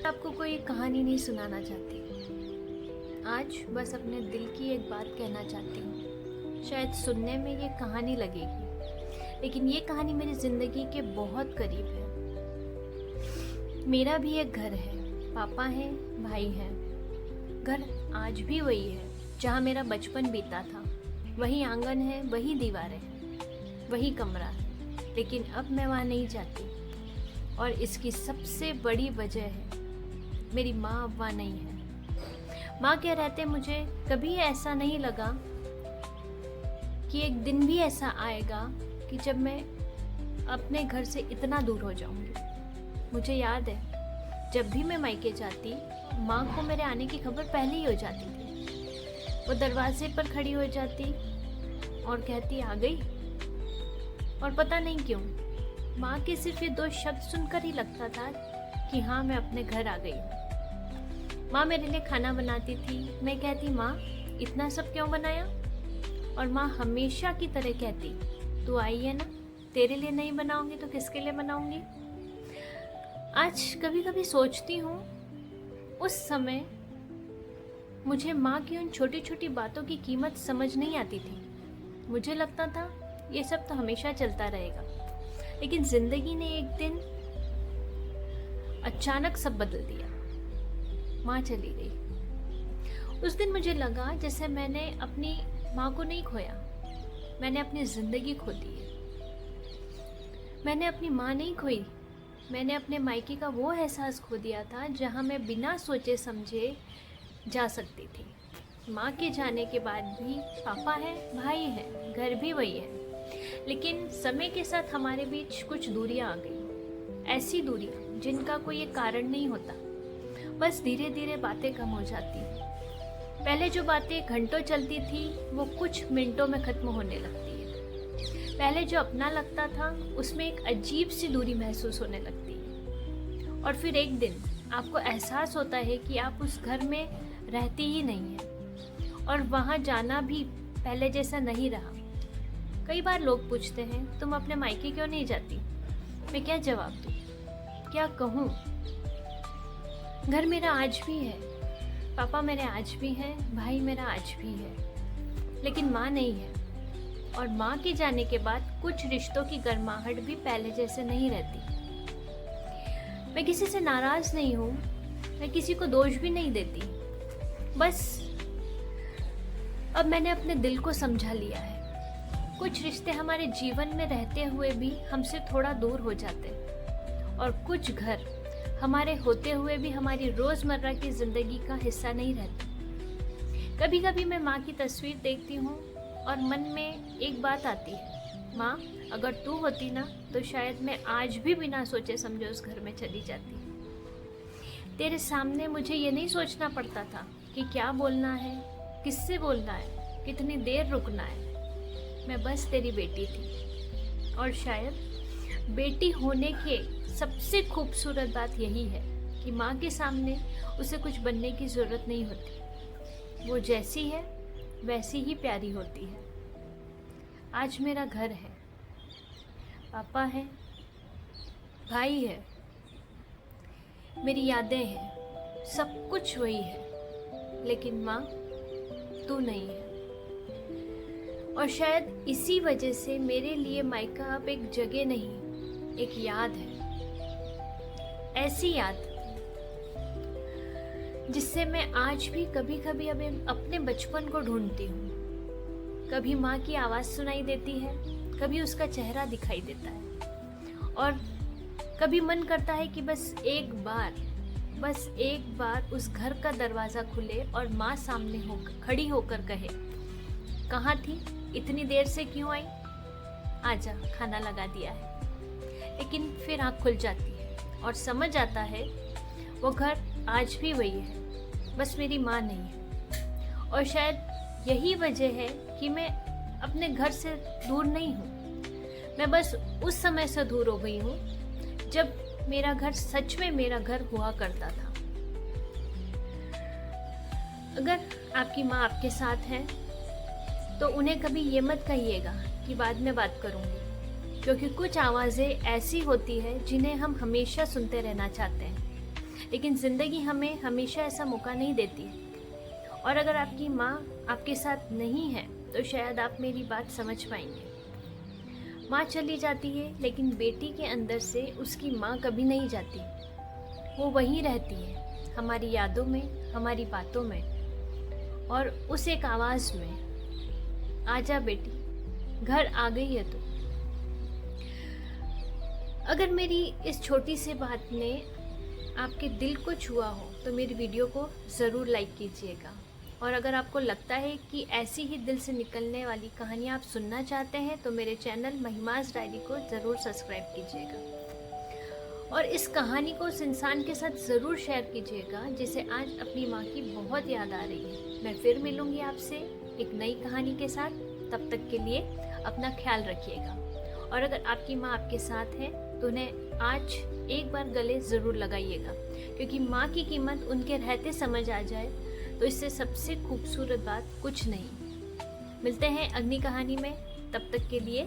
आपको कोई कहानी नहीं सुनाना चाहती, आज बस अपने दिल की एक बात कहना चाहती हूँ। शायद सुनने में ये कहानी लगेगी, लेकिन ये कहानी मेरी ज़िंदगी के बहुत करीब है। मेरा भी एक घर है, पापा हैं, भाई हैं। घर आज भी वही है जहाँ मेरा बचपन बीता था। वही आंगन है, वही दीवारें हैं, वही कमरा है, लेकिन अब मैं वहाँ नहीं जाती। और इसकी सबसे बड़ी वजह है मेरी माँ अब वहाँ नहीं है। माँ के रहते मुझे कभी ऐसा नहीं लगा कि एक दिन भी ऐसा आएगा कि जब मैं अपने घर से इतना दूर हो जाऊंगी। मुझे याद है, जब भी मैं मायके जाती, माँ को मेरे आने की खबर पहले ही हो जाती थी। वो दरवाजे पर खड़ी हो जाती और कहती, आ गई। और पता नहीं क्यों माँ के सिर्फ ये 2 शब्द सुनकर ही लगता था कि हाँ, मैं अपने घर आ गई हूँ। माँ मेरे लिए खाना बनाती थी। मैं कहती, माँ इतना सब क्यों बनाया? और माँ हमेशा की तरह कहती, तू आई है ना, तेरे लिए नहीं बनाऊंगी तो किसके लिए बनाऊंगी? आज कभी कभी सोचती हूँ, उस समय मुझे माँ की उन छोटी छोटी बातों की कीमत समझ नहीं आती थी। मुझे लगता था ये सब तो हमेशा चलता रहेगा, लेकिन जिंदगी ने एक दिन अचानक सब बदल दिया। माँ चली गई। उस दिन मुझे लगा जैसे मैंने अपनी माँ को नहीं खोया, मैंने अपनी जिंदगी खो दी है। मैंने अपनी माँ नहीं खोई, मैंने अपने मायके का वो एहसास खो दिया था जहाँ मैं बिना सोचे समझे जा सकती थी। माँ के जाने के बाद भी पापा है, भाई है, घर भी वही है, लेकिन समय के साथ हमारे बीच कुछ दूरियां आ गई। ऐसी दूरियां जिनका कोई एक कारण नहीं होता, बस धीरे धीरे बातें कम हो जाती। पहले जो बातें घंटों चलती थी वो कुछ मिनटों में खत्म होने लगती है। पहले जो अपना लगता था उसमें एक अजीब सी दूरी महसूस होने लगती है। और फिर एक दिन आपको एहसास होता है कि आप उस घर में रहती ही नहीं है और वहाँ जाना भी पहले जैसा नहीं रहा। कई बार लोग पूछते हैं, तुम अपने मायके क्यों नहीं जाती? मैं क्या जवाब दूँ, क्या कहूँ? घर मेरा आज भी है, पापा मेरे आज भी हैं, भाई मेरा आज भी है, लेकिन माँ नहीं है। और माँ के जाने के बाद कुछ रिश्तों की गर्माहट भी पहले जैसे नहीं रहती। मैं किसी से नाराज नहीं हूँ, मैं किसी को दोष भी नहीं देती। बस अब मैंने अपने दिल को समझा लिया है। कुछ रिश्ते हमारे जीवन में रहते हुए भी हमसे थोड़ा दूर हो जाते, और कुछ घर हमारे होते हुए भी हमारी रोज़मर्रा की ज़िंदगी का हिस्सा नहीं रहते। कभी कभी मैं माँ की तस्वीर देखती हूँ और मन में एक बात आती है, माँ अगर तू होती ना तो शायद मैं आज भी बिना सोचे समझे उस घर में चली जाती। तेरे सामने मुझे ये नहीं सोचना पड़ता था कि क्या बोलना है, किससे बोलना है, कितनी देर रुकना है। मैं बस तेरी बेटी थी, और शायद बेटी होने के सबसे खूबसूरत बात यही है कि माँ के सामने उसे कुछ बनने की ज़रूरत नहीं होती। वो जैसी है वैसी ही प्यारी होती है। आज मेरा घर है, पापा है, भाई है, मेरी यादें हैं, सब कुछ वही है, लेकिन माँ तू नहीं है। और शायद इसी वजह से मेरे लिए मायका अब एक जगह नहीं, एक याद है। ऐसी याद जिससे मैं आज भी कभी कभी अपने बचपन को ढूंढती हूँ। कभी माँ की आवाज़ सुनाई देती है, कभी उसका चेहरा दिखाई देता है, और कभी मन करता है कि बस एक बार उस घर का दरवाज़ा खुले और माँ सामने खड़ी होकर कहे, कहाँ थी, इतनी देर से क्यों आई, आजा खाना लगा दिया है। लेकिन फिर आँख खुल जाती है और समझ आता है वो घर आज भी वही है, बस मेरी माँ नहीं है। और शायद यही वजह है कि मैं अपने घर से दूर नहीं हूँ, मैं बस उस समय से दूर हो गई हूँ जब मेरा घर सच में मेरा घर हुआ करता था। अगर आपकी माँ आपके साथ है तो उन्हें कभी ये मत कहिएगा कि बाद में बात करूँगी। क्योंकि कुछ आवाज़ें ऐसी होती है जिन्हें हम हमेशा सुनते रहना चाहते हैं, लेकिन ज़िंदगी हमें हमेशा ऐसा मौका नहीं देती। और अगर आपकी माँ आपके साथ नहीं है तो शायद आप मेरी बात समझ पाएंगे। माँ चली जाती है, लेकिन बेटी के अंदर से उसकी माँ कभी नहीं जाती। वो वहीं रहती है, हमारी यादों में, हमारी बातों में, और उस एक आवाज़ में, आजा बेटी, घर आ गई है तू। अगर मेरी इस छोटी सी बात ने आपके दिल को छुआ हो तो मेरी वीडियो को ज़रूर लाइक कीजिएगा। और अगर आपको लगता है कि ऐसी ही दिल से निकलने वाली कहानियाँ आप सुनना चाहते हैं तो मेरे चैनल महिमास डायरी को ज़रूर सब्सक्राइब कीजिएगा और इस कहानी को उस इंसान के साथ ज़रूर शेयर कीजिएगा जिसे आज अपनी माँ की बहुत याद आ रही है। मैं फिर मिलूँगी आपसे एक नई कहानी के साथ। तब तक के लिए अपना ख्याल रखिएगा। और अगर आपकी माँ आपके साथ है तो उन्हें आज एक बार गले ज़रूर लगाइएगा, क्योंकि माँ की कीमत उनके रहते समझ आ जाए तो इससे सबसे खूबसूरत बात कुछ नहीं। मिलते हैं अगली कहानी में, तब तक के लिए।